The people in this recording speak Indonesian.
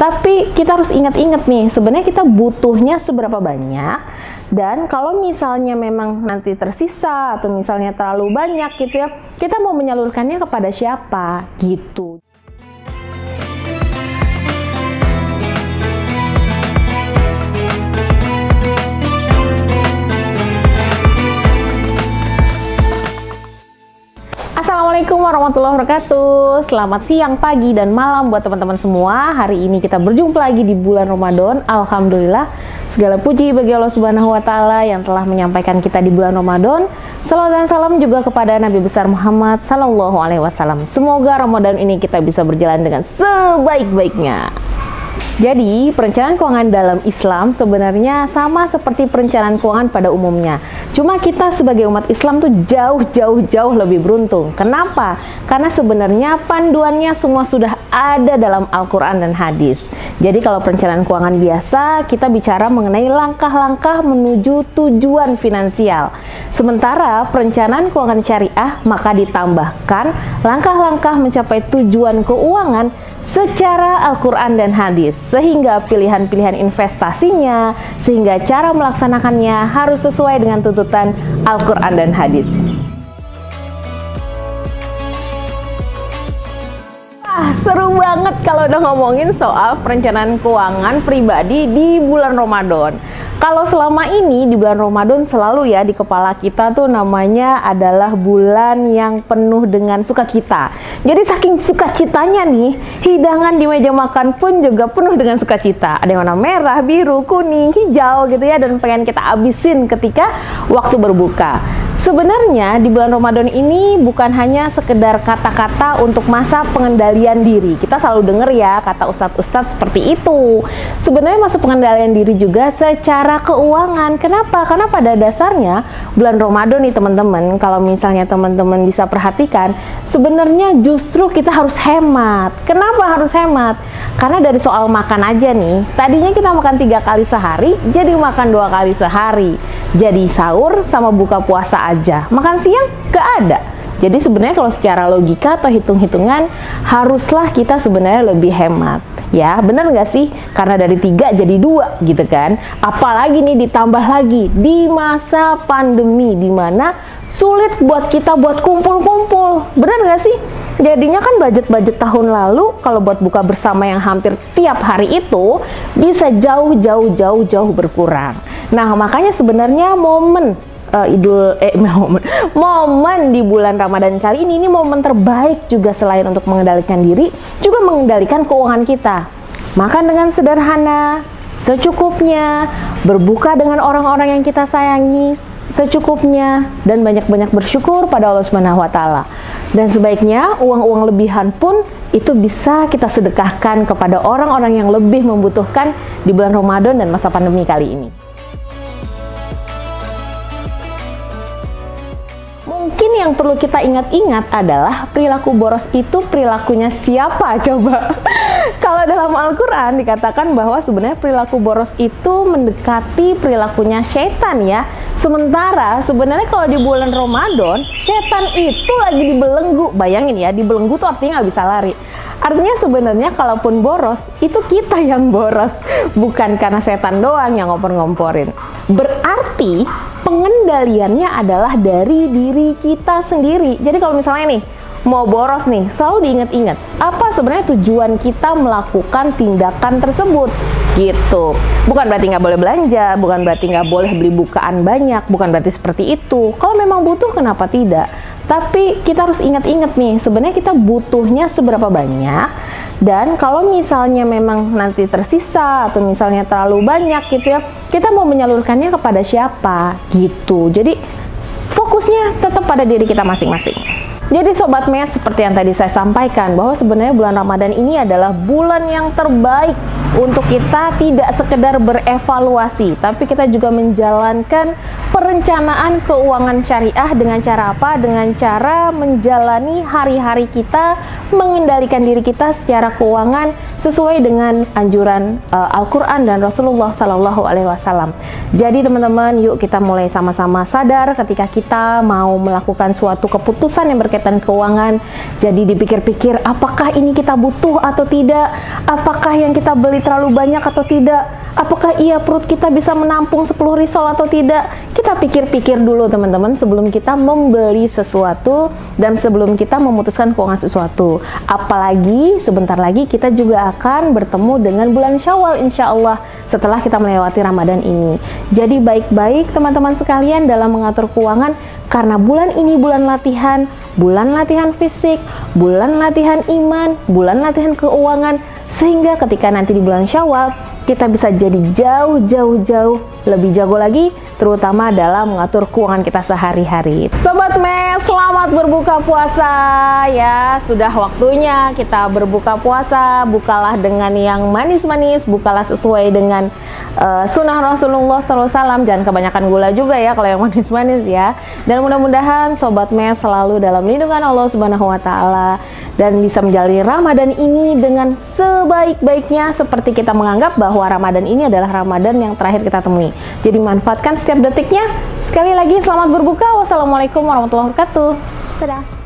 Tapi kita harus ingat-ingat nih, sebenarnya kita butuhnya seberapa banyak, dan kalau misalnya memang nanti tersisa atau misalnya terlalu banyak gitu ya, kita mau menyalurkannya kepada siapa gitu. Assalamualaikum warahmatullahi wabarakatuh. Selamat siang, pagi, dan malam buat teman-teman semua. Hari ini kita berjumpa lagi di bulan Ramadan. Alhamdulillah, segala puji bagi Allah Subhanahu wa Ta'ala yang telah menyampaikan kita di bulan Ramadan. Salawat dan salam juga kepada Nabi besar Muhammad Sallallahu Alaihi Wasallam. Semoga Ramadan ini kita bisa berjalan dengan sebaik-baiknya. Jadi, perencanaan keuangan dalam Islam sebenarnya sama seperti perencanaan keuangan pada umumnya. Cuma kita sebagai umat Islam tuh jauh lebih beruntung. Kenapa? Karena sebenarnya panduannya semua sudah ada dalam Al-Quran dan hadis. Jadi kalau perencanaan keuangan biasa, kita bicara mengenai langkah-langkah menuju tujuan finansial. Sementara perencanaan keuangan syariah maka ditambahkan langkah-langkah mencapai tujuan keuangan secara Al-Quran dan hadis, sehingga pilihan-pilihan investasinya, sehingga cara melaksanakannya harus sesuai dengan tuntutan Al-Quran dan hadis. Seru banget kalau udah ngomongin soal perencanaan keuangan pribadi di bulan Ramadan. Kalau selama ini di bulan Ramadan selalu ya di kepala kita tuh namanya adalah bulan yang penuh dengan sukacita. Jadi saking sukacitanya nih, hidangan di meja makan pun juga penuh dengan sukacita. Ada yang warna merah, biru, kuning, hijau gitu ya, dan pengen kita habisin ketika waktu berbuka. Sebenarnya di bulan Ramadan ini bukan hanya sekedar kata-kata untuk masa pengendalian diri. Kita selalu dengar ya kata ustadz-ustadz seperti itu. Sebenarnya masa pengendalian diri juga secara keuangan. Kenapa? Karena pada dasarnya bulan Ramadan nih teman-teman, kalau misalnya teman-teman bisa perhatikan, sebenarnya justru kita harus hemat. Kenapa harus hemat? Karena dari soal makan aja nih, tadinya kita makan 3 kali sehari, jadi makan 2 kali sehari. Jadi sahur sama buka puasa aja, makan siang gak ada. Jadi sebenarnya kalau secara logika atau hitung-hitungan, haruslah kita sebenarnya lebih hemat. Ya, bener nggak sih? Karena dari 3 jadi 2 gitu kan. Apalagi nih ditambah lagi di masa pandemi, dimana sulit buat kita buat kumpul-kumpul. Bener nggak sih? Jadinya kan budget-budget tahun lalu kalau buat buka bersama yang hampir tiap hari itu bisa jauh berkurang. Nah, makanya sebenarnya momen momen di bulan Ramadan kali ini momen terbaik juga selain untuk mengendalikan diri, juga mengendalikan keuangan kita. Makan dengan sederhana, secukupnya, berbuka dengan orang-orang yang kita sayangi secukupnya, dan banyak-banyak bersyukur pada Allah Subhanahu wa Ta'ala. Dan sebaiknya uang-uang lebihan pun itu bisa kita sedekahkan kepada orang-orang yang lebih membutuhkan di bulan Ramadan dan masa pandemi kali ini. Mungkin yang perlu kita ingat-ingat adalah perilaku boros itu perilakunya siapa coba? Kalau dalam Al-Quran dikatakan bahwa sebenarnya perilaku boros itu mendekati perilakunya setan ya. Sementara sebenarnya kalau di bulan Ramadan, setan itu lagi dibelenggu. Bayangin ya, dibelenggu tuh artinya nggak bisa lari. Artinya sebenarnya kalaupun boros, itu kita yang boros. Bukan karena setan doang yang ngompor-ngomporin. Berarti pengendaliannya adalah dari diri kita sendiri. Jadi kalau misalnya nih, mau boros nih, selalu diingat-ingat apa sebenarnya tujuan kita melakukan tindakan tersebut gitu. Bukan berarti nggak boleh belanja, bukan berarti nggak boleh beli bukaan banyak, bukan berarti seperti itu. Kalau memang butuh, kenapa tidak? Tapi kita harus ingat-ingat nih, sebenarnya kita butuhnya seberapa banyak, dan kalau misalnya memang nanti tersisa atau misalnya terlalu banyak gitu ya, kita mau menyalurkannya kepada siapa gitu. Jadi fokusnya tetap pada diri kita masing-masing. Jadi Sobat Mes, seperti yang tadi saya sampaikan, bahwa sebenarnya bulan Ramadan ini adalah bulan yang terbaik untuk kita tidak sekedar berevaluasi, tapi kita juga menjalankan perencanaan keuangan syariah dengan cara apa? Dengan cara menjalani hari-hari kita, mengendalikan diri kita secara keuangan sesuai dengan anjuran Al-Quran dan Rasulullah Sallallahu Alaihi Wasallam. Jadi teman-teman, yuk kita mulai sama-sama sadar ketika kita mau melakukan suatu keputusan yang berkaitan berkaitan keuangan. Jadi dipikir-pikir, apakah ini kita butuh atau tidak? Apakah yang kita beli terlalu banyak atau tidak? Apakah iya perut kita bisa menampung 10 risol atau tidak? Kita pikir-pikir dulu teman-teman sebelum kita membeli sesuatu dan sebelum kita memutuskan keuangan sesuatu. Apalagi sebentar lagi kita juga akan bertemu dengan bulan Syawal insya Allah setelah kita melewati Ramadan ini. Jadi baik-baik teman-teman sekalian dalam mengatur keuangan, karena bulan ini bulan latihan fisik, bulan latihan iman, bulan latihan keuangan, sehingga ketika nanti di bulan Syawal kita bisa jadi jauh lebih jago lagi, terutama dalam mengatur keuangan kita sehari-hari. Sobat Mes, selamat berbuka puasa ya. Sudah waktunya kita berbuka puasa. Bukalah dengan yang manis-manis, bukalah sesuai dengan sunnah Rasulullah SAW. Jangan kebanyakan gula juga ya kalau yang manis-manis ya. Dan mudah-mudahan Sobat Mes selalu dalam lindungan Allah Subhanahu wa Ta'ala dan bisa menjalani Ramadan ini dengan sebaik-baiknya, seperti kita menganggap bahwa Ramadan ini adalah Ramadan yang terakhir kita temui. Jadi manfaatkan setiap detiknya. Sekali lagi selamat berbuka. Wassalamualaikum warahmatullahi wabarakatuh. Dadah.